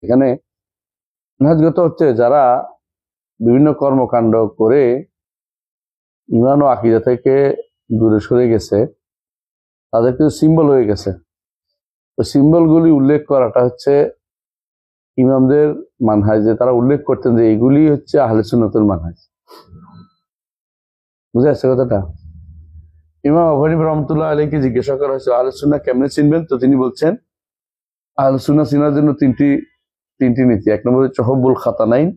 এখানে মানহাজগত হচ্ছে যারা বিভিন্ন কর্মকাণ্ড করে ইমান ও আকীদা থেকে দূরে সরে গেছে, তাদের কিছু সিম্বল হয়ে গেছে। ওই সিম্বলগুলি উল্লেখ করাটা হচ্ছে ইমামদের মানহাজ, যে তারা উল্লেখ করতেন যে এগুলি হচ্ছে আহলে সুন্নাতের মানহাজ। বুঝে আসছে কথাটা? ইমাম আবু হানিফা রাহমাতুল্লাহ আলাইহিকে জিজ্ঞাসা করা হয়েছে আহলে সুন্নাহ কেমনে চিনবেন, তো তিনি বলছেন আহলে সুন্নাহ চিনার জন্য তিনটি নীতি। এক নম্বর হচ্ছে হুব্বুল খাতানাইন,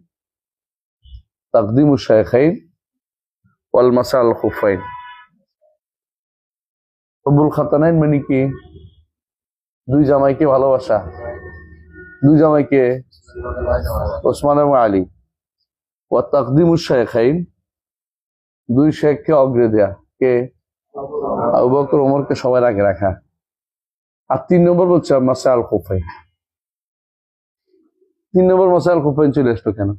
তাকদিমুশ শাইখাইন, ওয়াল মাসা আল খুফাইন। হুব্বুল খাতানাইন মানে কি? দুই জামাইকে ভালোবাসা। দুই জামাইকে? ওসমান এবং আলী। ওয়া তাকদিমুশ শাইখাইন, দুই শেখকে অগ্রে দেয়া। কে? আবু বকর ওমরকে সবার আগে রাখা। আর 3 নম্বর বলছে মাসা আল খুফাইন। 3 নম্বর মাসা আল খুফাইন চলে আসলো কেন?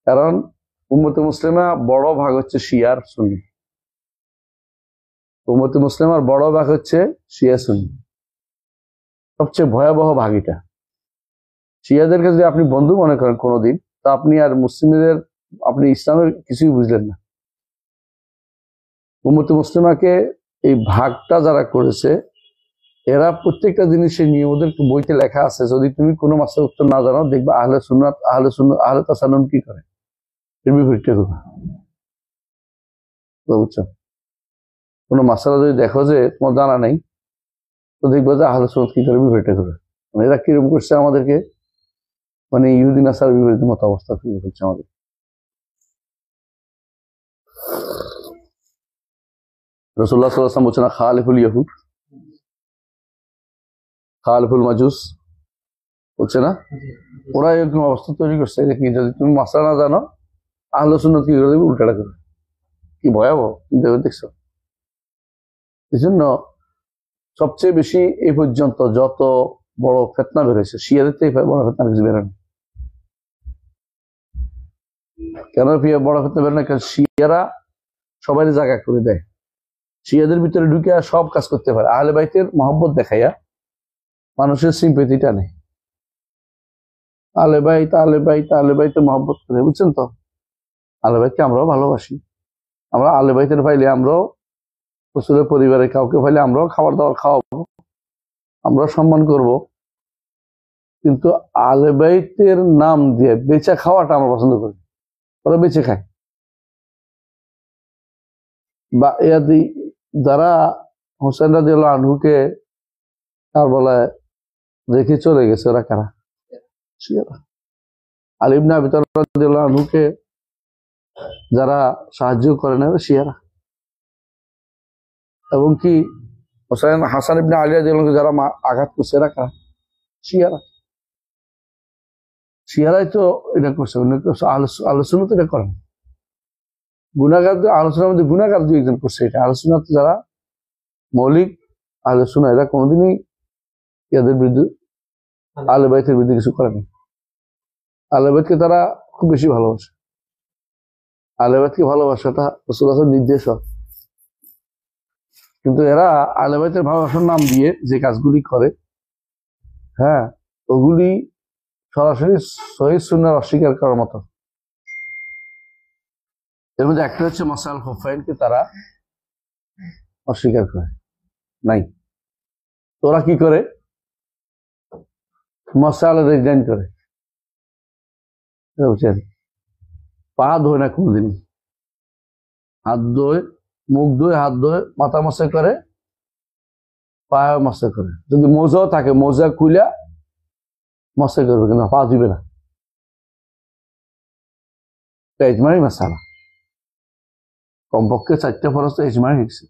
কারণ উম্মতে মুসলিমা বড় ভাগ হচ্ছে শিয়ার সুন্নি। উম্মতে মুসলিমার বড় ভাগ হচ্ছে শিয়া সুন্নি। সবচেয়ে ভয়াবহ ভাগ এটা। শিয়াদেরকে যদি আপনি বন্ধু মনে করেন কোনোদিন, তো আপনি আর মুসলিমদের, আপনি ইসলামের কিছুই বুঝলেন না। উম্মতে মুসলিমাকে এই ভাগটা যারা করেছে, এরা প্রত্যেকটা জিনিসের নিয়ে ওদের বইতে লেখা আছে। যদি তুমি কোনো মাসের উত্তর না জানো, দেখবা আহলে সুন্নাত আহলে তাসান্নুম কি করে, এর বিপরীতটা করবে। বুঝছো? কোনো মাসালা যদি দেখো যে তোমার জানা নেই, তো দেখবো যে আহলে সুন্নাত কি করে, বিপরীতটা করবে। মানে এরা কিরকম করছে আমাদেরকে, মানে ইহুদি নাসার বিপরীত মতো অবস্থা তৈরি করছে আমাদের। রাসূলুল্লাহ সাল্লাল্লাহু আলাইহি ওয়াসাল্লাম বলছেন খালিফুল ইয়াহুদ খালিফুল মাজুস, বলছে না? ওরা এরকম অবস্থা তৈরি করছে যে কি, যদি তুমি মাসলা না জানো, আহলে সুন্নাত কি করে দেবে, উল্টাটা করবে। কি ভয়াবহ দেখছো? এই জন্য সবচেয়ে বেশি এই পর্যন্ত যত বড় ফিতনা বেরোয়েছে, শিয়াদের থেকে বড় ফিতনা কিছু বেরোয় না। কেন বড় ফিতনা বেরোয় না? কারণ শিয়ারা সবাই জায়গা করে দেয়। শিয়াদের ভিতরে ঢুকে সব কাজ করতে পারে। আহলে বাইতের মহব্বত দেখাইয়া মানুষের সিম্পেথিটা নেই। আহলে বাইত মহব্বত করে, বুঝছেন তো? আহলে বাইতকে আমরাও ভালোবাসি। আমরা আহলে বাইতের পাইলে আমরাও রাসূলের পরিবারের কাউকে পাইলে আমরাও খাবার দাবার খাওয়াবো, আমরাও সম্মান করব। কিন্তু আহলে বাইতের নাম দিয়ে বেচা খাওয়াটা আমরা পছন্দ করি। ওরা বেচে খায়। বা যারা হোসেন রাদিয়াল্লাহু আনহুকে কারবালায় রেখে চলে গেছে, ওরা কারা? শিয়ারা। আলী ইবনে আবি তালিব রাদিয়াল্লাহু আনহুকে যারা সাহায্য করে না, শিয়ারা। এবং কি হাসান ইবনে আলী রাদিয়াল্লাহু আনহু যারা আঘাত করছে, এরা কারা? শিয়ারা। শিয়ারাই তো এটা করছে। আহলে সুন্নাত এটা করে না। গুনাহগার আহলে সুন্নাতের মধ্যে গুনাহগার দুই একজন করছে এটা। আহলে সুন্নাত যারা মৌলিক আহলে সুন্নাহ, এরা কোনোদিনই এদের বিরুদ্ধে, আহলে বাইতের বিরুদ্ধে কিছু করেনি। আহলে বাইতকে তারা খুব বেশি ভালোবাসে। আহলে বাইতকে ভালোবাসাটা রাসূলুল্লাহর নির্দেশ। কিন্তু এরা আহলে বাইতের ভালোবাসার নাম দিয়ে যে কাজগুলি করে, হ্যাঁ, ওগুলি সরাসরি সহিহ সুন্নাহ অস্বীকার করার মতো। এর মধ্যে একটা হচ্ছে মাসা আল খুফাইনকে তারা অস্বীকার করে নাই। ওরা কি করে? মাসা আল রিজদাইন করে। বুঝছেন? পা ধোয় না কোনদিন, হাত ধোয়, মুখ ধোয়, হাত ধোয়, মাথা মাসা করে, পা মাসা করে। যদি মোজাও থাকে, মোজা খুইলা মাসা করবে, কিন্তু পা দিবে না। ইজমাই মাসালা। কমপক্ষে 4টা ফরজ তো ইজমাই হয়েছে।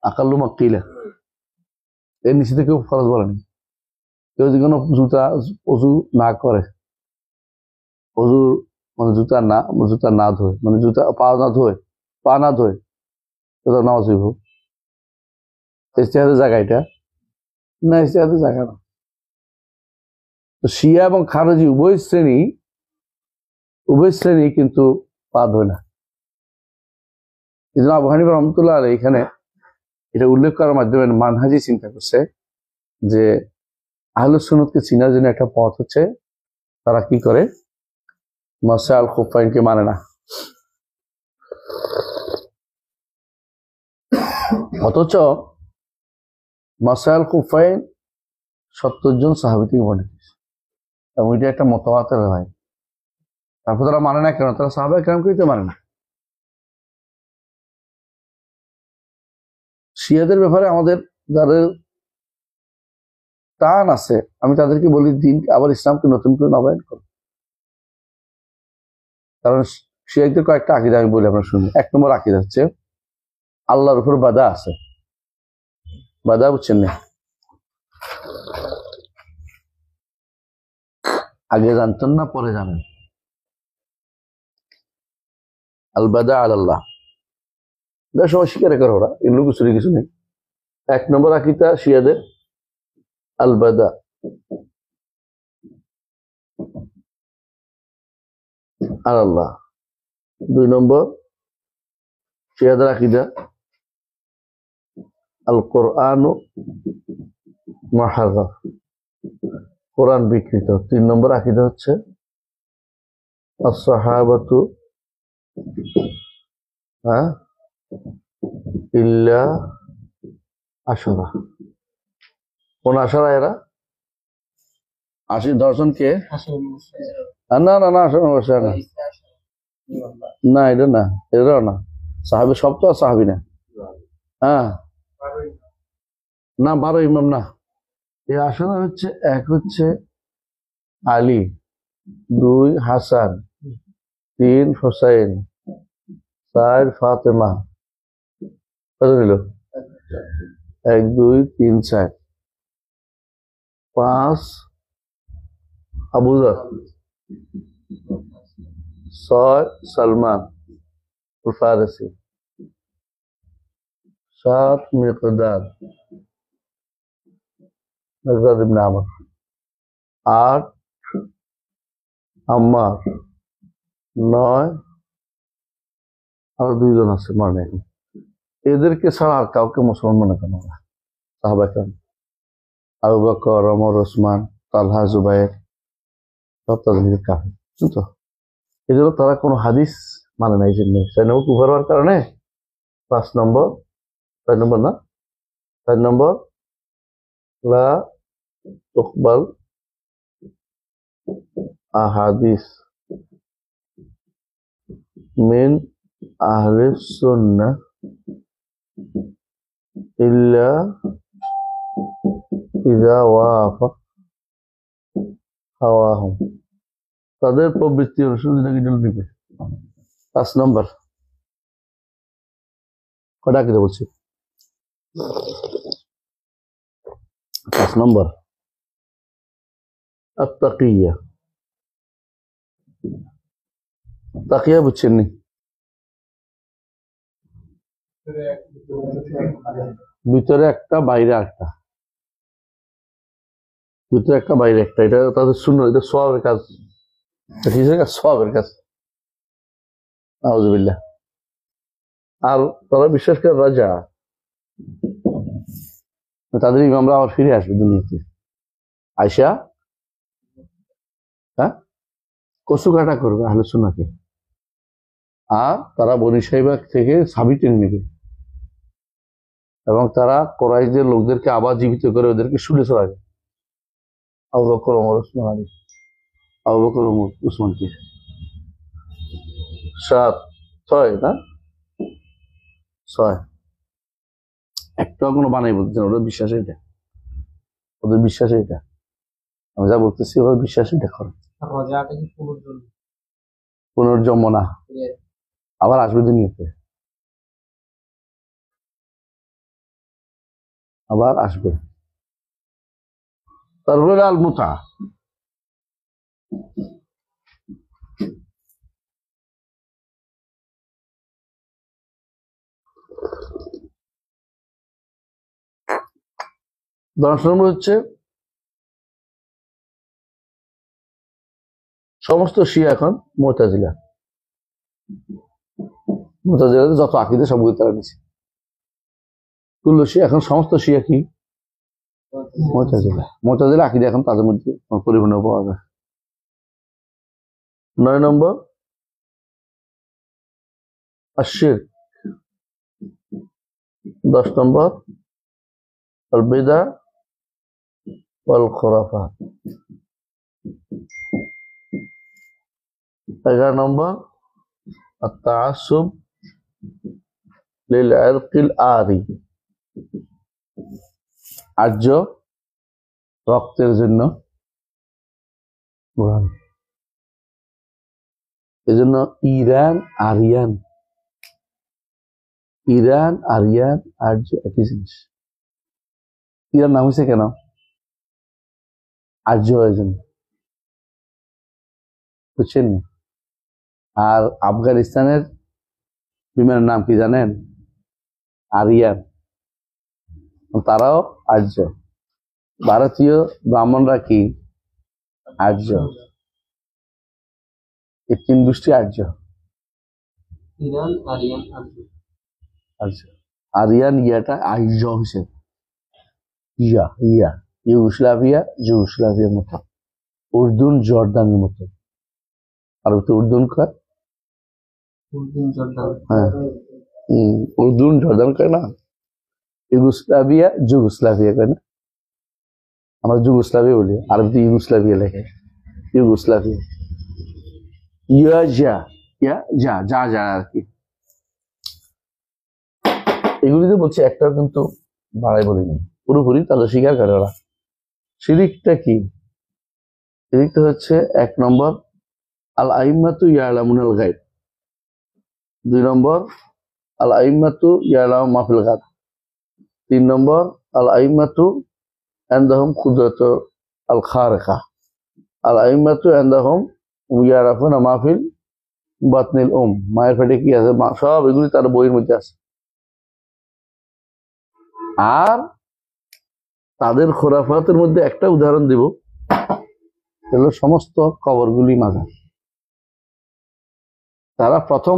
আকাল্লু মাক্কিলা, এর নিচে থেকে ফরজ বলেনি। কেউ যদি কোনো অজু না করে, অজু মানে জুতা না ধোয়, মানে পা না ধোয়, তো নামাজ হইব। ইজতিহাদের জায়গা এটা না, ইজতিহাদের জায়গা না। তো শিয়া এবং খারজি উভয় শ্রেণী কিন্তু পা ধোয় না। এই জন্য আবু হানিফা রাহমাতুল্লাহ আলাইহি এখানে এটা উল্লেখ করার মাধ্যমে মানহাজি চিন্তা করছে যে আহলুস সুন্নাতকে চিনার জন্য একটা পথ হচ্ছে তারা কি করে, মাসা আল খুফাইনকে মানে না, অথচ মাসা আল খুফাইন 70 জন সাহাবী থেকে বর্ণিত এবং এটা একটা মতওয়াতের ভাই। তারপর তারা মানে না কেন? তারা সাহাবা কেরামকেই তো মানে না। শিয়াদের ব্যাপারে আমাদের যাদের টান আছে, আমি তাদেরকে বলি দিন আবার ইসলামকে নতুন করে নবায়ন করো। কারণ শিয়াদের কয়েকটা আকীদা আমি বলি আপনার শুনুন। 1 নম্বর আকীদা হচ্ছে আল্লাহর উপর বাধা আছে। বাধা বুঝছেন না? আগে জানতেন না পরে জানেন। আল বাদা আল্লাহ সবাই স্বীকার করে ওরা, এগুলো কিছু নেই। 1 নম্বর আকীদা শিয়াদের আল বাদা আল্লাহ। 2 নম্বর শিয়াদের আকীদা আল কোরআন মুহাররাফ, কোরআন বিকৃত। 3 নম্বর আকীদা হচ্ছে as-সাহাবাতু ইল্লা আশরা। কোন আশরা এরা? 10 কে? না না না, না এটা না, এরাও না সাহাবী। সব তো সাহাবী না। হ্যাঁ না, 12 ইমাম না। এই আশরা হচ্ছে 1 হচ্ছে আলী, 2 হাসান, 3 হুসাইন, 4 ফাতেমা। কত নিল? 1 2 3 4 5 আবু যর, 6 সালমান ফারসি, 7 মিকদাদ ইবনে আমর, 8 আম্মার, 9 আর 2 জন আছে মানে। এদেরকে ছাড়া আর কাউকে মুসলমান মনে করেন না সাহাবা কেরাম। আবু বকর, ওমর, ওসমান, তালহা, জুবাইর সব তাদের কাফের। তো এই জন্য তারা কোনো হাদিস মানে না। এই জন্য 4 নম্বর কুফার হওয়ার কারণে 5 নম্বর 4 নম্বর না 4 নম্বর লা তুকবাল আহাদিস মিন আহলিস সুন্নাহ ইল্লা ইযা ওয়াফাক হাওয়াহুম। তাদের প্রবৃত্তি অনুসারে নিবে। 5 নম্বর কটা কি বলছি? 5 নম্বর আত-তাকিয়া। তাকিয়া বুঝছেন নি? ভিতরে একটা বাইরে একটা, ভিতরে একটা বাইরে একটা। এটা তাদের শূন্য, এটা সওয়াবের কাজ। সওয়াবের কাজ। আউযুবিল্লাহ। আর তারা বিশ্বাস করে রাজা, তাদের ইমামরা আবার ফিরে আসবে দুনিয়াতে। আয়সা কচু কাটা করবে আহলে সুন্নাহকে, আর তারা বনী সাইবা থেকে সাবি টেনে নেবে এবং তারা কোরাইশদের লোকদেরকে আবার জীবিত করে ওদেরকে শুলে চড়াবে। আবু বকর, ওমর, ওসমান, আলী। আবু বকর, ওমর, ওসমানকে 7 6 না 6 একটাও কোনো বানাই বলতেন। ওদের বিশ্বাস এটা, ওদের বিশ্বাস এটা। আমি যা বলতেছি ওদের বিশ্বাস এটা করে। পুনর্জন্ম না, আবার আসবে দুনিয়াতে, আবার আসবে। তারপরে আল মুতা। দশ নম্বর হচ্ছে সমস্ত শিয়া এখন মুতাজিলা। মুতাজিলাতে যত আকীদা সবগুলো তারা নিছে। কুল্লু শিয়া, এখন সমস্ত শিয়া কি মুতাজিলা আকীদা এখন তাদের মধ্যে পরিপূর্ণ পাওয়া যায়। 9 নম্বর আশিরক। 10 নম্বর আল বিদআ ওয়াল খুরাফাত। 11 নম্বর আত-তাআসসুব লিল ইরকিল আরি, আর্য রক্তের জন্য কোরআন। এজন্য ইরান আরিয়ান আর্য একই জিনিস। ইরান নাম হয়েছে কেন? আর্য হওয়ার জন্য, বুঝছেন? আর আফগানিস্তানের বিমানের নাম কি জানেন? আরিয়ান, তারাও আর্য। ভারতীয় ব্রাহ্মণরা কি? আর্য। এই 3 গোষ্ঠী আর্য। আর্য। আরিয়ান ইয়াটা আর্য হয়েছে, ইউগোস্লাভিয়ার মতো, উর্দুন জর্দানের মতো। আর উর্দুন কয়, হ্যাঁ উর্দুন জর্দান কয় না, যুগোস্লাভিয়া কয় না। আমরা যুগোস্লাভিয়া বলি, আরবিতে ইউগোস্লাভিয়া লেখে, ইউগোস্লাভিয়া। যা আর কি। এগুলিতে বলছে একটাও কিন্তু বাড়াই বলিনি, পুরোপুরি তাদের স্বীকার করে ওরা। শিরিকটা কি? শিরিকটা হচ্ছে 1 নম্বর আল আইম্মাতু ইয়ালামুনাল গায়ব। 2 নম্বর আল আইম্মাতু ইয়ালামু মা ফিল গাদ। 3 নম্বর আল আইম্মাতু ইনদাহুম কুদরাতু আল খারিকা। আল আইম্মাতু ইনদাহুম ইয়ারাফুনা মা ফিল বাতনিল মায়ের পেটে কি আছে সব এগুলি তার বইয়ের মধ্যে আছে। আর তাদের খোরাফাতের মধ্যে একটা উদাহরণ দিব, হলো সমস্ত কবরগুলি মাজার। তারা প্রথম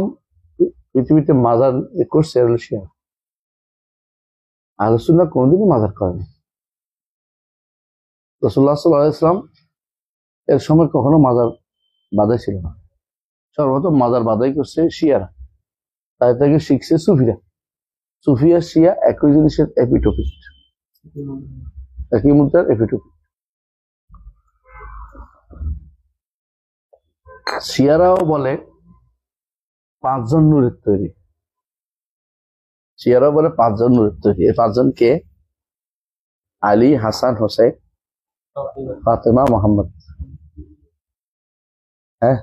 পৃথিবীতে মাজার করছে শিয়া। আহলে সুন্নাহ কোনদিনই মাজার করেনি। রাসূলুল্লাহ সাল্লাল্লাহু আলাইহি ওয়াসাল্লাম এর সময় কখনো মাজার বাঁধাই ছিল না। সর্বপ্রথম মাজার বাঁধাই করছে শিয়ারা, তাই থেকে শিখছে সুফিরা। সুফিয়া শিয়া একই জিনিসের এপিটোপিট, একই মুদ্রার এপিটোপিট। শিয়ারাও বলে 5 জন নূরের তৈরি। শিয়ারাও বলে 5 জন নূরের তৈরি। এই 5 জন কে? আলী, হাসান, হোসেন, ফাতেমা, মোহাম্মদ। হ্যাঁ,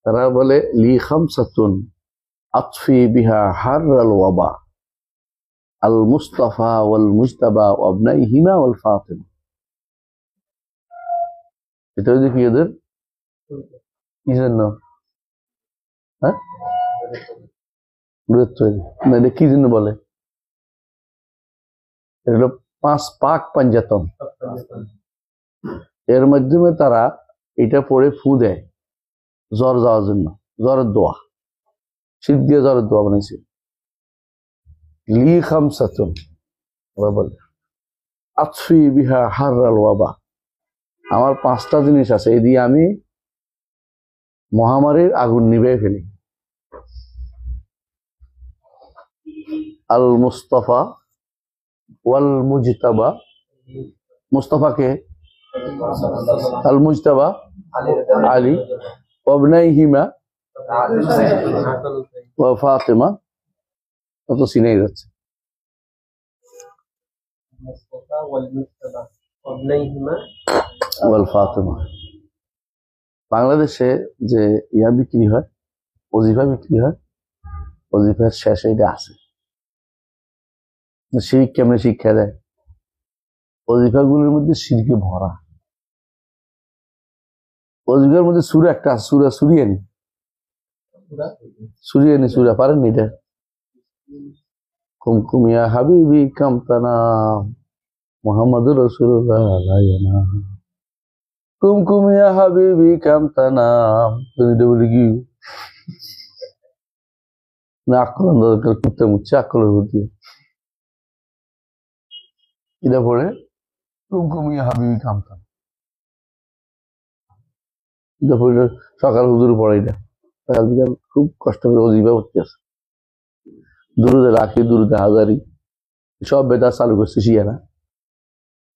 তারা বলে লি খামসাতুন আতফি বিহা হাররাল ওয়াবা আল মুস্তাফা ওয়াল মুজতাবা ওয়া আবনাইহিমা ওয়াল ফাতিমা। এটা হচ্ছে কি ওদের কি জন্য? হ্যাঁ, না, এটা কি জন্য বলে? এটা হলো 5 পাক পাঞ্জাতন। এর মাধ্যমে তারা এটা পড়ে ফু দেয় জ্বর যাওয়ার জন্য, জ্বরের দোয়া, শীত দিয়ে জ্বরের দোয়া বানাইছে। লি খামসাতুন বলে আতফি বিহা হাররাল ওয়াবা, আমার 5টা জিনিস আছে, এই দিয়ে আমি মহামারীর আগুন নিভে ফেলি। আল মুস্তাফা ওয়াল মুজতাবা। মুস্তাফাকে আল মুজতাবা আলী, ওয়াবনাইহিমা ওয়া ফাতিমা, কত চিনেই যাচ্ছে। ওয়াল ফাতিমা। বাংলাদেশে যে ইয়া বিক্রি হয়, ওজিফা বিক্রি হয়, ওজিফার শেষে এটা আছে। শিরিক কেমনে শিক্ষা দেয়? ওজিফাগুলোর মধ্যে শিরকে ভরা। ওজিফার মধ্যে সূরা একটা সূরা সুরিয়ানি, সূরা পারেননি এটা? কুমকুম ইয়া হাবিবি কামতানা মুহাম্মাদুর রাসূলুল্লাহ আলাইনা, কুমকুম ইয়া হাবিবি কামতানা। এটা বলি কি না, আকল দরকার করতে মুচ্ছে আকলের বুদ্ধি। এটা পড়ে কুমকুমিয়া হাবিবি কামতাম সকাল হুজুর পড়াই না, সকাল বিকাল খুব কষ্ট করে অজিবা করতে আছে, দুরুদে রাখি, দুরুদে হাজারি, সব বেদা চালু করছে শিয়ারা,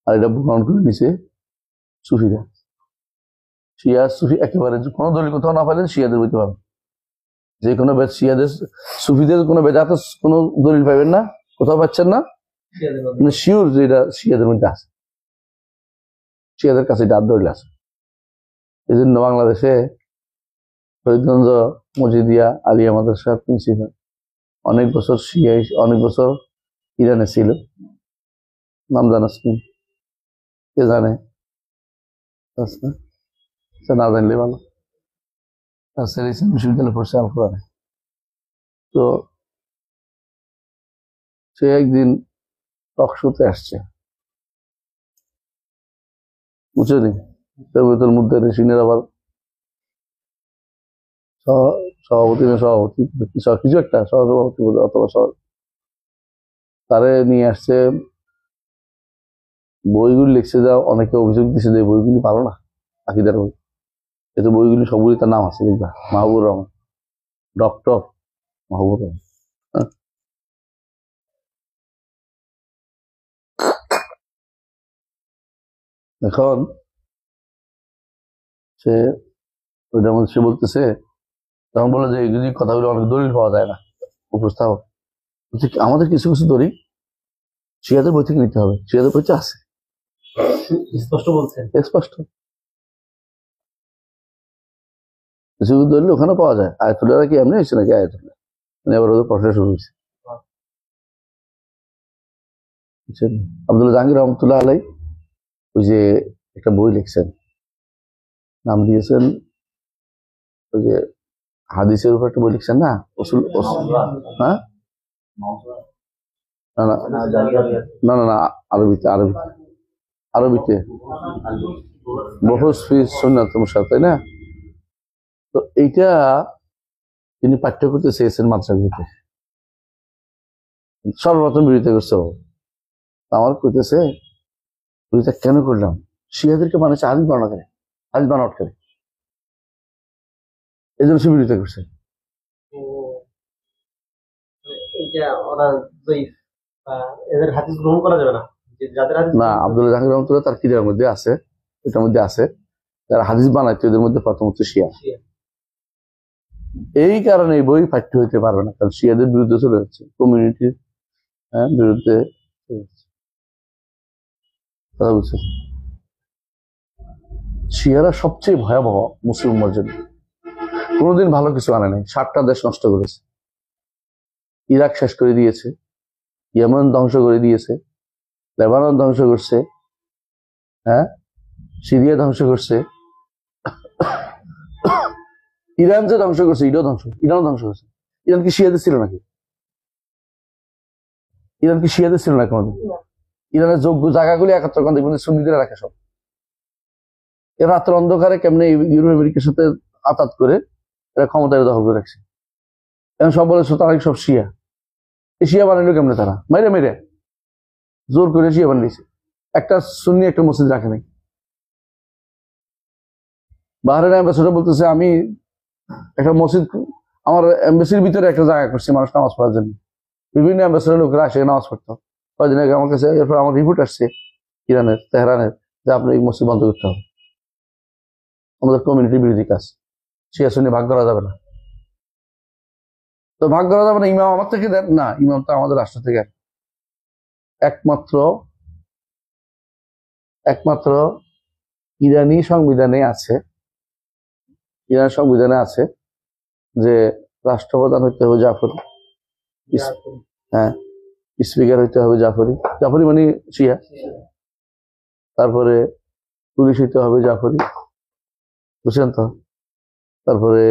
আর এটা গ্রহণ করে নিছে সুফিরা। শিয়া সুফি একেবারে কোনো দলিল কোথাও না পাইলে শিয়াদের বইতে পারবেন, যে কোনো শিয়াদের সুফিদের কোনো বেদাতে কোনো দলিল পাইবেন না, কোথাও পাচ্ছেন না, শিওর যে এটা শিয়াদের মধ্যে আছে, শিয়াদের কাছে এটা দলিল আছে। এই জন্য বাংলাদেশে ফরিদগঞ্জ মজিদিয়া আলিয়া মাদ্রাসার প্রিন্সিপাল অনেক বছর শিয়া, অনেক বছর ইরানে ছিল, নাম জানাস কি? কে জানে? না জানলে ভালো। বিশ্ববিদ্যালয় পড়ছে আল কোরআনে। তো সে একদিন টক শোতে আসছে, বুঝলি, তরবিয়তুল মুদ্দারিসিনের আবার সভাপতি না সভাপতি কিছু একটা সহসভাপতি অথবা তারে নিয়ে আসছে, বইগুলি লিখছে, যা অনেকে অভিযোগ দিচ্ছে যে বইগুলি ভালো না, আকিদার বই, কিন্তু বইগুলি সবগুলি তার নাম আছে, লিখবা মাহবুবুর রহমান, ডক্টর মাহবুবুর রহমান। এখন সে ওইটার মধ্যে সে বলতেছে, তখন বলে যে এই কথাগুলো অনেক দলিল পাওয়া যায় না, উপস্থাপক আমাদের কিছু কিছু দলিল শিয়াদের বই থেকে নিতে হবে, শিয়াদের বইতে আছে, স্পষ্ট বলছেন, স্পষ্ট কিছু দলিল ওখানে পাওয়া যায়। আয়াতুল্লাহ কি এমনি হয়েছে নাকি? আয়াতুল্লাহ মানে আবার ওদের প্রশ্ন শুরু হয়েছে। আব্দুল্লাহ জাহাঙ্গীর রহমতুল্লাহ আলাই ওই যে একটা বই লিখছেন, নাম দিয়েছেন ওই যে হাদিসের উপর একটা বই লিখছেন না, হ্যাঁ, না না না, আরবিতে আরবিতে আরবিতে বহুস ফি সুন্নাত মুশাত, তাই না? তো এইটা তিনি পাঠ্য করতে চেয়েছেন মাদ্রাসাগুলোতে, সর্বপ্রথম বিরোধিতা করছে। আমার কইতেছে বিরোধিতা কেন করলাম? শিয়াদেরকে বানাচ্ছে হাদিস বানানো করে, হাদিস বানাওয়াট করে, এই জন্য সে বিরোধিতা করছে। না, আব্দুল্লাহ জাহাঙ্গীর রহমতুল্লাহ তার কিতাবের মধ্যে আছে, এটার মধ্যে আছে যারা হাদিস বানাইছে ওদের মধ্যে প্রথম হচ্ছে শিয়া। এই কারণে এই বই পাঠ্য হইতে পারবে না, কারণ শিয়াদের বিরুদ্ধে চলে যাচ্ছে, কমিউনিটির বিরুদ্ধে কথা বলছে। শিয়ারা সবচেয়ে ভয়াবহ মুসলিম উম্মার জন্য, কোনোদিন ভালো কিছু আনে নাই, 7টা দেশ নষ্ট করেছে, ইরাক শেষ করে দিয়েছে, ইয়েমেন ধ্বংস করে দিয়েছে, লেবানন ধ্বংস করছে, হ্যাঁ, সিরিয়া ধ্বংস করছে, ইরান যে ধ্বংস করছে ইরান ধ্বংস করছে। ইরান কি শিয়াদের ছিল নাকি? ইরান কি শিয়াদের ছিল না কোনোদিন? ইরানের যোগ্য জায়গাগুলি একাত্তর করে দেখবেন সুন্নিদের রাখে সব। এরা রাতের অন্ধকারে কেমনে ইউরোপ আমেরিকার সাথে আতাত করে এরা ক্ষমতায় দখল করে রাখছে। এখন সব বলেছে তারা সব শিয়া। এই শিয়া বানাইলো কেমনে? তারা মেরে মেরে জোর করে শিয়া বানিয়েছে, একটা সুন্নি একটা মসজিদ রাখে নাই। বাহারের অ্যাম্বাসেডর বলতেছে আমি একটা মসজিদ আমার এম্বাসির ভিতরে একটা জায়গা করছি মানুষ নামাজ পড়ার জন্য, বিভিন্ন অ্যাম্বাসেডর লোকরা আসে নামাজ পড়তো। কয়েকদিন আগে আমার কাছে এরপর আমার রিপোর্ট আসছে ইরানের, তেহরানের, যে আপনার এই মসজিদ বন্ধ করতে হবে, আমাদের কমিউনিটি বিরোধী কাজ, শিয়া সুন্নি ভাগ করা যাবে না। তো ভাগ করা যাবে না, ইমাম আমার থেকে দেন না, ইমাম তো আমাদের রাষ্ট্র থেকে একমাত্র ইরানি সংবিধানে আছে, ইরান সংবিধানে আছে যে রাষ্ট্রপ্রধান হইতে হবে জাফরি, হ্যাঁ, স্পিকার হইতে হবে জাফরি, জাফরি মানে শিয়া, তারপরে পুলিশ হইতে হবে জাফরি, বুঝছেন তো, তারপরে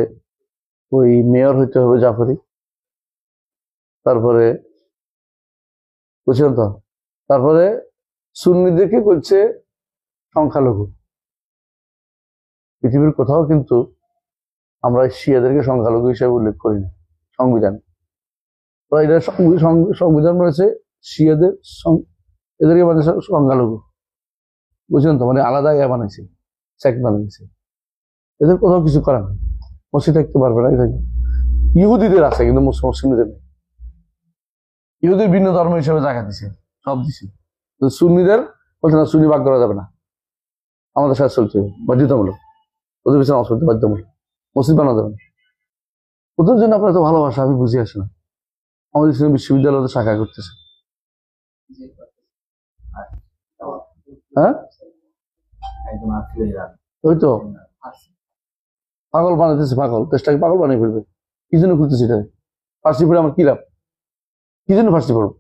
ওই মেয়র হইতে হবে জাফরি, তারপরে বুঝছেন তো, তারপরে সুন্নিদেরকে করছে সংখ্যালঘু। পৃথিবীর কোথাও কিন্তু আমরা শিয়াদেরকে সংখ্যালঘু হিসেবে উল্লেখ করি না সংবিধানে। এটা সংবিধান রয়েছে শিয়াদের, এদেরকে মানে সংখ্যালঘু। বুঝলেন তো, মানে আলাদা ইয়া বানাইছে, সেক্ট বানিয়েছে। এদের কোথাও কিছু করার নেই, মসজিদ থাকতে পারবে না। ইহুদিদের আছে কিন্তু মুসলিমদের নেই। ইহুদির ভিন্ন ধর্ম হিসেবে জায়গা দিছে, সব দিছে। সুন্নিদের বলছে না, সুন্নি ভাগ করা যাবে না, আমাদের সাথে চলতে হবে, বাধ্যতামূলক। ওদের পিছনে নামাজ পড়তে বাধ্যতামূলক, মসজিদ বানানো যাবে না। ওদের জন্য আপনার তো ভালোবাসা আমি বুঝে আসি না। আমাদের ইসলামী বিশ্ববিদ্যালয়ে শাখা করতেছে, হ্যাঁ ওই তো পাগল বানাইতেছে, পাগল, দেশটাকে পাগল বানিয়ে ফেলবে। কি জন্য খুলতেছে এটা? ফার্সি পড়ে আমার কি লাভ? কি জন্য ফার্সি পড়বো?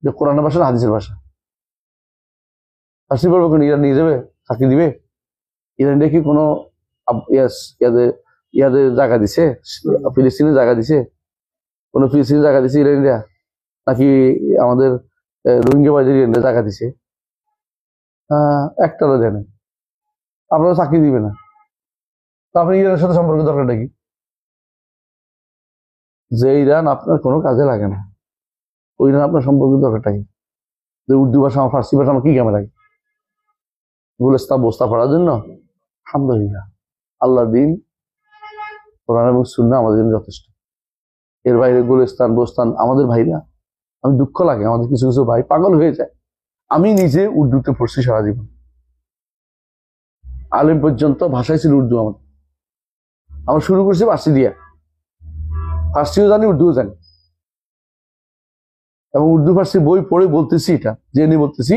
যে কোরআনের ভাষা না হাদিসের ভাষা? ফার্সি পড়বো কেন? ইরান নিয়ে যাবে, চাকরি দিবে? ইরান কি কোনো ইয়াদের জায়গা দিছে? ফিলিস্তিনের জায়গা দিছে? কোন ফিলিস্তিনের জায়গা দিছে ইরানিরা? নাকি আমাদের রোহিঙ্গা বাজার ইরানরা জায়গা দিছে? একটারও দেয় না। আপনারা চাকরি দিবে না, তো আপনি ইরানের সাথে সম্পর্ক দরকার নাকি? যে ইরান আপনার কোনো কাজে লাগে না, ওই ইরান আপনার সম্পর্ক দরকারটা কি? যে উর্দু ভাষা আমার, ফার্সি ভাষা আমার কি কামে লাগে? গুলেস্তা বস্তা পড়ার জন্য? আলহামদুলিল্লাহ, আল্লাহ দিন কোরআন এবং সুন্নাহ আমাদের জন্য যথেষ্ট। এর বাইরে গুলেস্তান বস্তান আমাদের ভাইরা, আমি দুঃখ লাগে আমাদের কিছু কিছু ভাই পাগল হয়ে যায়। আমি নিজে উর্দুতে পড়ছি সারা জীবন, আলেম পর্যন্ত ভাষায় ছিল উর্দু। আমার শুরু করছি ফার্সি দিয়া, ফার্সিও জানি উর্দুও জানি, এবং উর্দু ফার্সি বই পড়ে বলতেছি, এটা জেনে বলতেছি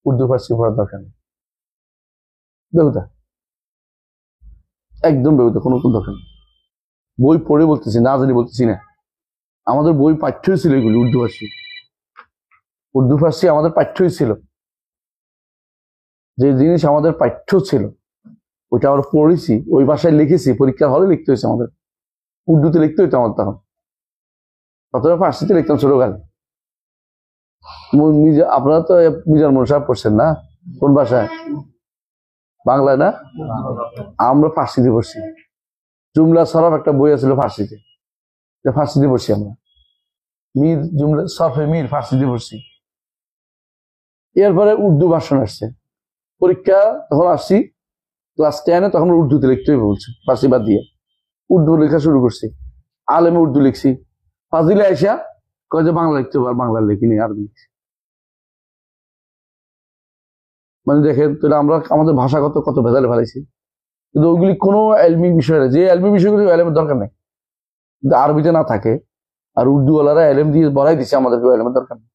উর্দু ফার্সি পড়ার দরকার নেই। বেহুদা, একদম বেহুদা, কোনো দরকার নেই। বই পড়ে বলতেছি, না জানি বলতেছি না। আমাদের বই পাঠ্যই ছিল এগুলি, উর্দু ফার্সি। উর্দু ফার্সি আমাদের পাঠ্যই ছিল। যে জিনিস আমাদের পাঠ্য ছিল ওইটা আমরা পড়েছি, ওই ভাষায় লিখেছি, পরীক্ষার হলে লিখতে হয়েছে আমাদের, উর্দুতে লিখতে হইতো আমাদের তখন। প্রথমে ফার্সিতে লিখতাম ছোটকালে। আপনারা তো মিজান মোর সাহেব পড়ছেন না? কোন ভাষায়? বাংলায় না? আমরা ফার্সিতে পড়ছি। জুমলা সরফ একটা বই আছিল ফার্সিতে, ফার্সিতে পড়ছি আমরা। মির জুমলা সরফে মির ফার্সিতে পড়ছি। এরপরে উর্দু ভাষণ আসছে, পরীক্ষা তখন আসছি ক্লাস 10-এ, তখন উর্দুতে লিখতে হবে বলছে, ফার্সি বাদ দিয়ে উর্দু লেখা শুরু করছি। আলেমে উর্দু লিখছি, ফাজিলে আইসা কয় যে বাংলা লিখতে হবে, বাংলা লিখিনি, আরবি লিখছি। মানে দেখেন তো, আমরা আমাদের ভাষাগত কত ভেজালে ফেলাইছি। কিন্তু ওইগুলি কোনো এলমি বিষয় না, যে এলমি বিষয়গুলি এলমের দরকার নেই, কিন্তু আরবিতে না থাকে, আর উর্দুওয়ালারা এলএম দিয়ে বড়াই দিচ্ছে, আমাদেরকে এলএমের দরকার নেই।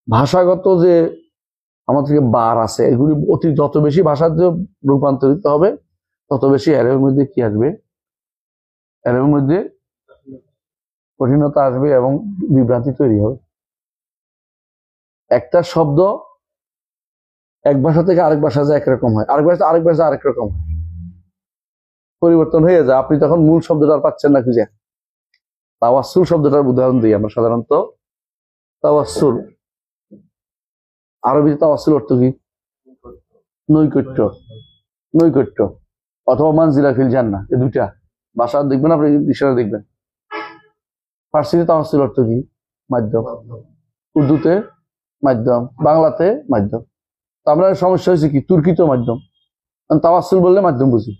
ভাষাগত যে আমাদেরকে বার আছে, এগুলি অতি যত বেশি ভাষাতে রূপান্তরিত হবে, তত বেশি এলএমের মধ্যে কি আসবে? এলএমের মধ্যে কঠিনতা আসবে এবং বিভ্রান্তি তৈরি হবে। একটা শব্দ এক ভাষা থেকে আরেক ভাষা যায় একরকম হয়, আরেক ভাষা আরেক ভাষা আরেক রকম হয়, পরিবর্তন হয়ে যায়। আপনি তখন মূল শব্দটা পাচ্ছেন না খুঁজে। তাওয়াসসুল শব্দটার উদাহরণ দিই আমরা সাধারণত। তাওয়াসসুল, আরবিতে তাওয়াসসুল অর্থ কি? নৈকট্য, নৈকট্য অথবা মানজিলা ফিল জান্নাহ, এই দুইটা ভাষা দেখবেন, আপনি ডিকশনারি দেখবেন। ফার্সিতে তাওয়াসসুল অর্থ কি? মাধ্যম। উর্দুতে মাধ্যম, বাংলাতে মাধ্যম। তো আমরা সমস্যা হয়েছে কি, তুর্কিতে মাধ্যম, তাওয়াসসুল বললে মাধ্যম বুঝি।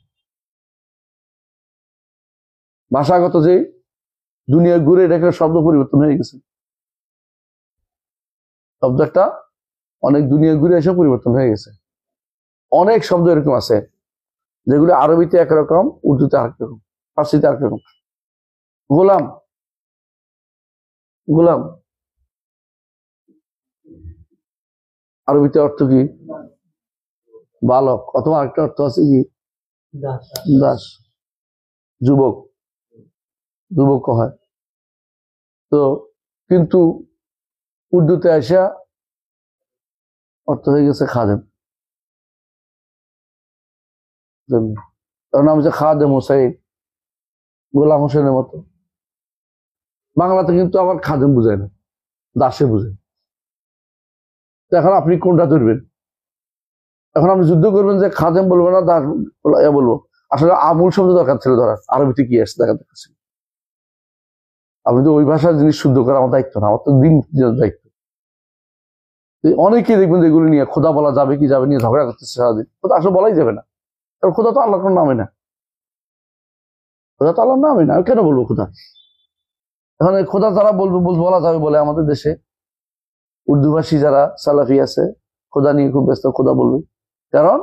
ভাষাগত যে দুনিয়া ঘুরে, এটাকে শব্দ পরিবর্তন হয়ে গেছে। শব্দ একটা অনেক দুনিয়া ঘুরে এসে পরিবর্তন হয়ে গেছে। অনেক শব্দ এরকম আছে যেগুলো আরবিতে একরকম, উর্দুতে আরেক রকম, ফার্সিতে আরেক রকম। গোলাম, গোলাম আরবিতে অর্থ কি? বালক, অথবা আরেকটা অর্থ আছে কি? দাস, যুবক, যুবক হয়। তো কিন্তু উর্দুতে আসা অর্থ হয়ে গেছে খাদেম। তার নাম হচ্ছে খাদেম হোসাইন, গোলাম হোসেনের মতো। বাংলাতে কিন্তু আবার খাদেম বুঝায় না, দাসে বুঝায়। এখন আপনি কোনটা ধরবেন? এখন আপনি যুদ্ধ করবেন যে খাদেম বলবো না দাস বলবো? আসলে আমূল শব্দ দরকার ছিল ধরার, আরবিতে কি আসছে দেখা দরকার ছিল। আপনি তো ওই ভাষার জিনিস শুদ্ধ করা আমার দায়িত্ব না, আমার তো দিন দায়িত্ব। অনেকে দেখবেন এগুলো নিয়ে খোদা বলা যাবে কি যাবে নিয়ে ঝগড়া করতেছে সারাদিন। খোদা আসলে বলাই যাবে না, কারণ খোদা তো আল্লাহর কোনো নামে না, খোদা তো আল্লাহর নামে না, আমি কেন বলবো খোদা? এখন খোদা তারা বলবে বলা যাবে বলে আমাদের দেশে উর্দুভাষী যারা সালাফি আছে খোদা নিয়ে খুব ব্যস্ত, খোদা বলবে, কারণ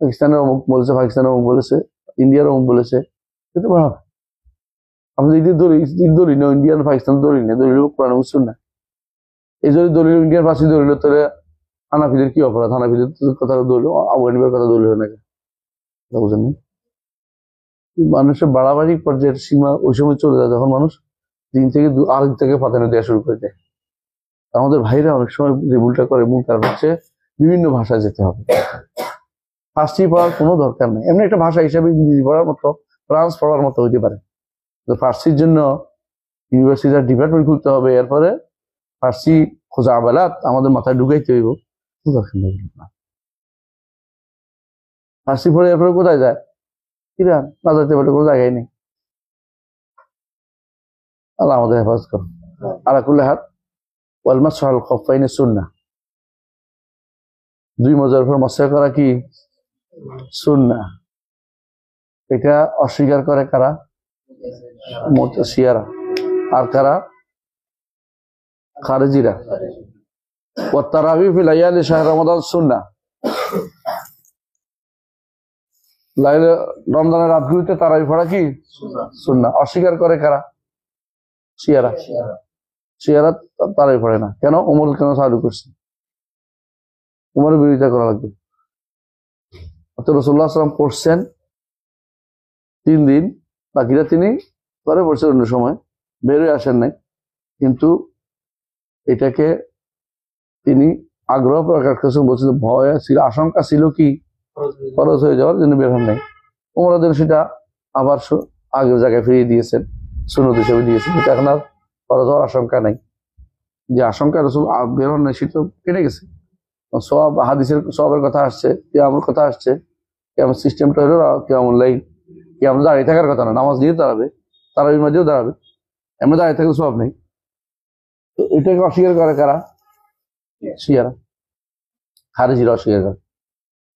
পাকিস্তানের অমুক বলেছে, পাকিস্তানের অমুক বলেছে, ইন্ডিয়ার অমুক বলেছে। কিন্তু আমাদের ঈদের দলিল না, ইন্ডিয়ান পাকিস্তান দলিল নেই, দলিল কোরআন মুসলিম না। এই যদি দলিল ইন্ডিয়ান পাশে দলিল, তাহলে হানাফিদের কি অপরাধ? হানাফিদের কথা দলিল, আবু হানিফার কথা দলিল নাকি? বুঝেন না? মানুষের বাড়াবাড়ি পর্যায়ের সীমা ওই সময় চলে যায় যখন মানুষ দিন থেকে আরেক থেকে পাতানো দেওয়া শুরু করে দেয়। আমাদের ভাইরা অনেক সময় যে ভুলটা করে, মূল কারণ হচ্ছে বিভিন্ন ভাষায় যেতে হবে। ফার্সি পড়ার কোনো দরকার নেই, এমনি একটা ভাষা হিসেবে ইংরেজি পড়ার মতো, ফ্রান্স পড়ার মতো হইতে পারে। ফার্সির জন্য ইউনিভার্সিটির ডিপার্টমেন্ট খুলতে হবে, এরপরে ফার্সি খোঁজা আবেলাত আমাদের মাথায় ঢুকাইতে হইব, দরকার নেই। ফার্সি পড়ে এরপরে কোথায় যায়? ইরান না যাইতে পারে, কোনো জায়গায় নেই। আল্লাহ আমাদের হেফাজত করুন। আলাকুল্লাহ হাত ওয়াল মাসহাল খাফাইনে সুন্নাহ, দুই মোজার উপর মাসা করা কি সুন্নাহ। এটা অস্বীকার করে কারা? মুতাশিয়ারা। আর কারা? খারিজিরা। ওয়া তারাবি ফি লায়ালি শাহর রমাদান সুন্নাহ, রমজানের রাতগুলিতে তারাবি পড়া কি সুন্নাহ। অস্বীকার করে কারা? শিয়ারা। শিয়ারা তারাবি পড়ে না। কেন? ওমর কেন চালু করছে? উমরের বিরোধিতা করা লাগবে। রাসূলুল্লাহ সাল্লাল্লাহু আলাইহি ওয়াসাল্লাম পড়ছেন 3 দিন, বাকিরা তিনি পরে পড়ছেন অন্য সময়, বেরোয় আসেন নাই, কিন্তু এটাকে তিনি আগ্রহ প্রকাশ করেছেন, বলছেন ভয় ছিল, আশঙ্কা ছিল কি ফরজ হয়ে যাওয়ার জন্য বের হন নাই। ওমর সেটা আবার আগের জায়গায় ফিরিয়ে দিয়েছেন, সুন্নত হিসেবে দিয়েছেন। এটা এখন আর ফরজ হওয়ার আশঙ্কা নাই। যে আশঙ্কা রাসূল বের হন নাই সেটা কেটে গেছে। সব হাদিসের সবের কথা আসছে, কিয়ামতের কথা আসছে। কিয়ামত সিস্টেমটা হলো কিয়ামুল লাইল, কিয়ামত দাঁড়িয়ে থাকার কথা না, নামাজ নিয়ে দাঁড়াবে, তারাবির মাঝেও দাঁড়াবে, এমনি দাঁড়িয়ে থাকলে সব নেই। তো এটাকে অস্বীকার করে কারা? শিয়ারা, খারিজিরা অস্বীকার করে।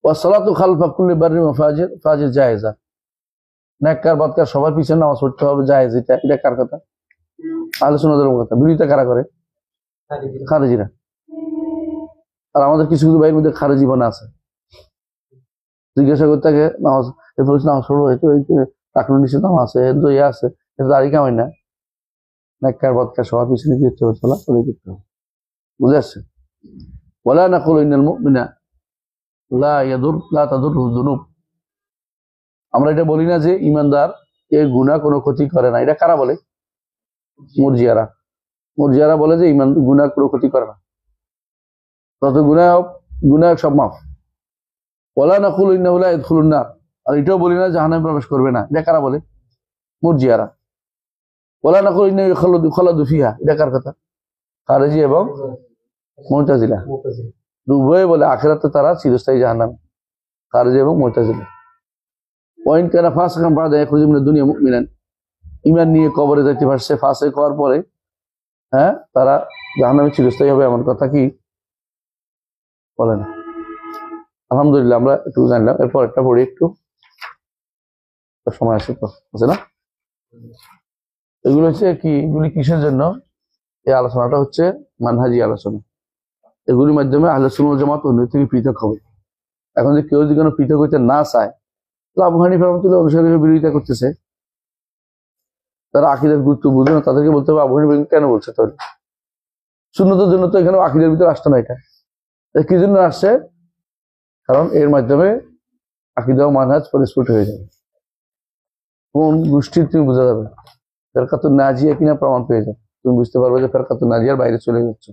ওয়াসসালাতু খালফা কুল্লি বাররিন ওয়া ফাজির, ফাজির জায়েজা, নেককার বদকার সবার পিছনে নামাজ পড়তে হবে, জায়েজ। এটা কার কথা? আহলে সুন্নাতের কথা। বিরোধিতা কারা করে? খারিজিরা। আর আমাদের কিছু কিছু ভাইয়ের মধ্যে খারিজি বানা আছে। জিজ্ঞাসা করতে থাকে নামাজ, এরপর নামাজ পড়বো, টাকনুর নিচে নামাজ আছে, তো ইয়ে আছে, এটা দাঁড়িয়ে কামাই না। নেককার বদকার সবার পিছনে কি করতে হবে? চলা চলে করতে হবে। বুঝে আসছে? ওয়ালা নাকুলু ইন্নাল মুমিনা লা তাদুররুহু যুনুব, আমরা এটা বলি না যে ইমানদার এ গুনাহ কোনো ক্ষতি করে না। এটা কারা বলে? মুরজিয়ারা। মুরজিয়ারা বলে যে ইমান গুনাহ কোনো ক্ষতি করে না, তত গুনাহ সব মাফ। ওয়ালা নাকুলু ইন্নাহু লা ইয়াদখুলুন নার, আর এটাও বলি না জাহান্নামে প্রবেশ করবে না। এটা কারা বলে? মুরজিয়ারা। ওয়ালা নাকুলু ইন্নাহু খালাদু ফিহা, এটা কার কথা? খারিজি এবং মুতাজিলা। উভয়ে বলে আখিরাতে তারা চিরস্থায়ী জাহান্নামে, খারিজি এবং মুতাজিলা। ওয়াইন কানা ফাসিকান বাদা ইয়াখরুজু মিনাদ দুনিয়া মুমিনান, ঈমান নিয়ে কবরে যাইতে পারছে, ফাসিক হওয়ার পরে তারা জাহান্নামে চিরস্থায়ী হবে, এমন কথা কি বলে না। আলহামদুলিল্লাহ আমরা একটু জানলাম। এরপর একটা পড়ি, একটু সময় আছে তো, আছে না? এগুলো হচ্ছে কি, এগুলি কিসের জন্য? এই আলোচনাটা হচ্ছে মানহাজি আলোচনা। এগুলির মাধ্যমে আহলে সুন্নাত ওয়াল জামাত অন্য থেকে পৃথক হবে। এখন যে কেউ যদি কোনো পৃথক হইতে না চায়, আবু হানিফা রাহমাতুল্লাহ অনুসারীরা বিরোধিতা করতেছে, তারা আকীদার গুরুত্ব বুঝে না, তাদেরকে বলতে হবে আবু হানিফা কেন বলছে? তাহলে সুন্নতের জন্য তো এখানে আকীদার ভিতরে আসতো না। এটা কি জন্য আসছে? কারণ এর মাধ্যমে আকীদা ও মানহাজ পরিস্ফুট হয়ে যাবে, কোন গোষ্ঠীর তুমি বোঝা যাবে, ফেরকাতুন নাজিয়া কিনা প্রমাণ পেয়ে যাবে, তুমি বুঝতে পারবে যে ফেরকাতুন নাজিয়ার বাইরে চলে যাচ্ছে।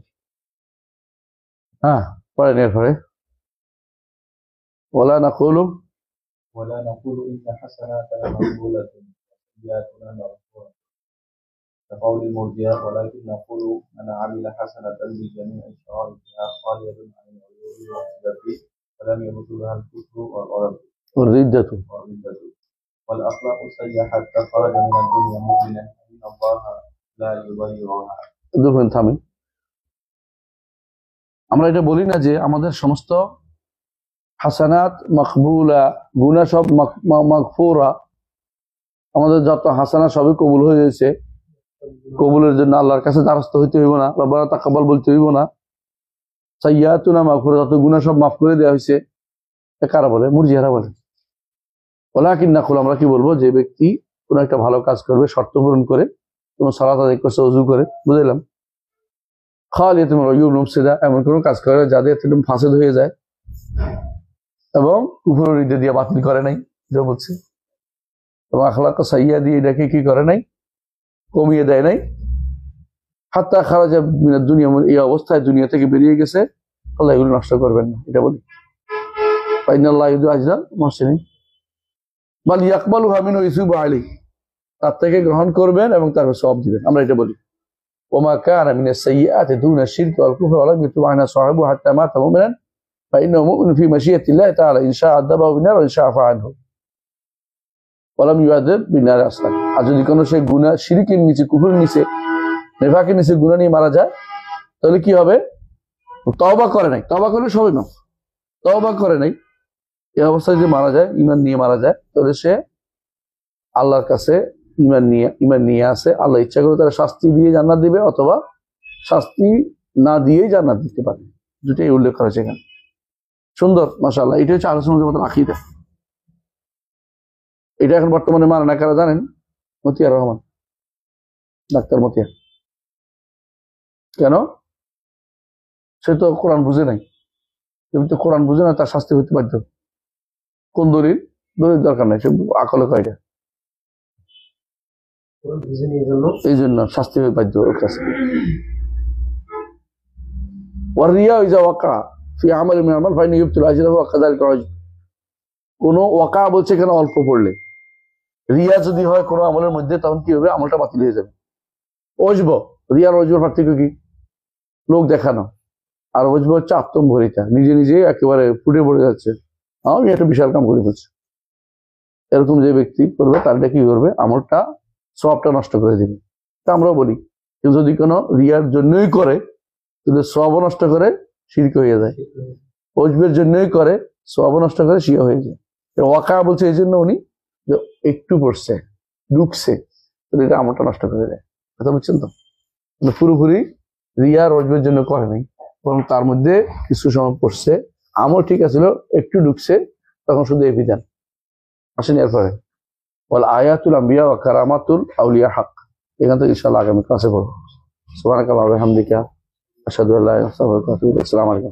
পড়েন এরপরে। ওয়ালা নাকুলু ইন্না হাসানাতানা মাকবুলাতুন ওয়া মাগফুরাতুন, كقول المرجئة، ولكن نقول من عمل حسنة بجميع شرائطها خالية عن العيوب والصفات ولم يبطلها الكفر والردة والأخلاق السيئة حتى خرج من الدنيا مؤمنا، إن الله لا يضيعها দুপুর থামেন। আমরা এটা বলি না যে আমাদের সমস্ত হাসানাত মাকবুলা, গুনাহ সব মাগফুরা, আমাদের যত হাসানা সবই কবুল হয়ে গেছে। কবুলের জন্য আল্লাহর কাছে দ্বারস্থ হইতে হইব না, রব্বানা তাকাব্বাল বলতে হইব না। সাইয়্যাতুনা মাগফুরা, যত গুনাহ সব মাফ করে দেওয়া হয়েছে। কারা বলে? মুরজিয়ারা বলে। ওয়ালাকিন নাকুল, আমরা কি বলবো? যে ব্যক্তি কোন একটা ভালো কাজ করবে শর্ত পূরণ করে, কোন সালাত আদায় করছে ওযু করে, বুঝলাম, খালিয়াতুন আইয়ুব মুফসিদা, এমন কোন কাজ করে যাদের একদম ফাসাদ হয়ে যায় এবং কুফরের হৃদয় দিয়ে বাতিল করে নাই, যা বলছে, এবং আখলাক সাইয়্যা দিয়ে এটাকে কি করে নাই, কমিয়ে দেয় নাই। হাত্তা খারাজা মিনাদ দুনিয়া, এই অবস্থায় দুনিয়া থেকে বেরিয়ে গেছে, আল্লাহ এগুলো নষ্ট করবেন না, এটা বলি। ফাইনাল্লাহ ইউদু আজরাল মুহসিনিন বাল ইয়াকবালুহা মিনহু ইয়াসুবু আলাইহি, তার থেকে গ্রহণ করবেন এবং তার সওয়াব দিবেন, আমরা এটা বলি। ওমা কানা মিনাস সাইয়্যাতি দুনা শিরকি ওয়াল কুফরি ওয়া লাম ইয়াতুব আনহা সাহিবুহা হাত্তা মাতা মুমিনান ফাইন্নাহু মুমিনুন ফি মাশিয়াতিল্লাহি তাআলা ইন শাআ আযাবাহু বিন-নার ওয়া ইন শাআ আফা আনহু ওয়া লাম ইউআযাব বিন-নার আসলান। আর যদি কোনো সে গুনাহ শিরকের নিচে, কুফরের নিচে, নেফাকের নিচে গুনাহ নিয়ে মারা যায়, তাহলে কি হবে? তওবা করে নাই, তওবা করলে সবই মাফ, তওবা করে নাই, এই অবস্থায় যে মারা যায়, ঈমান নিয়ে মারা যায়, তাহলে সে আল্লাহর কাছে ঈমান নিয়ে আসে। আল্লাহ ইচ্ছা করে তারা শাস্তি দিয়ে জান্নাত দিবে, অথবা শাস্তি না দিয়েই জান্নাত দিতে পারে, দুটোই উল্লেখ করেছে এখানে। সুন্দর, মাশাআল্লাহ। এটা হচ্ছে আলোচনা জগতের আকীদা। এটা এখন বর্তমানে মানে না কারা জানেন? মতিয়ার রহমান, ডাক্তার মতিয়ার। কেন? সে তো কোরআন বুঝে নাই। তুমি তো কোরআন বুঝে না, তার শাস্তি হইতে বাধ্য। কোন দলিল? দলিল দরকার নাই, সে আকলে কয়টা, এই জন্য শাস্তি হয়ে বাধ্য ওর কাছে। ওয়ারিয়া ইজা ওয়াকা ফি আমাল মিন আমাল ফাইন ইউবতুল আজরাহু ওয়া কাযালিকা উজব। কোন ওয়াকা বলছে এখানে অল্প পড়লে, রিয়া যদি হয় কোন আমলের মধ্যে, তখন কি হবে? আমলটা বাতিল হয়ে যাবে। উজব, রিয়ার উজবের পার্থক্য কি? লোক দেখানো। আর উজব হচ্ছে আত্মম্ভরিতা, নিজে নিজে একেবারে ফুটে পড়ে যাচ্ছে, আমি একটা বিশাল কাম করে ফেলছি। এরকম যে ব্যক্তি করবে, তারটা কি করবে? আমলটা, সওয়াবটা নষ্ট করে দিবে। তা আমরাও বলি, কেউ যদি কোনো রিয়ার জন্যই করে, তাহলে সওয়াবও নষ্ট করে, শিরক হয়ে যায়। উজবের জন্যই করে, সওয়াবও নষ্ট করে, শিয়া হয়ে যায়। ওয়াকা বলছে এই জন্য উনি যে একটু পড়ছে, ঢুকছে, তাহলে এটা আমলটা নষ্ট করে দেয়। কথা বুঝছেন তো? পুরোপুরি রিয়ার উজবের জন্য করে নাই, বরং তার মধ্যে কিছু সময় পড়ছে, আমল ঠিক আছিল, একটু ঢুকছে, তখন শুধু এই বিধান আসেন। এরপরে ওয়াল আয়াতুল আম্বিয়া ওয়া কারামাতুল আউলিয়া হক, এখান থেকে ইনশাআল্লাহ আগামী ক্লাসে পড়বো। সুবহানাকাল্লাহি ওয়া বিহামদিকা আশহাদু আল্লা ইলাহা ইল্লা আনতা আস্তাগফিরুকা ওয়া আতুবু ইলাইক। আসসালামু আলাইকুম।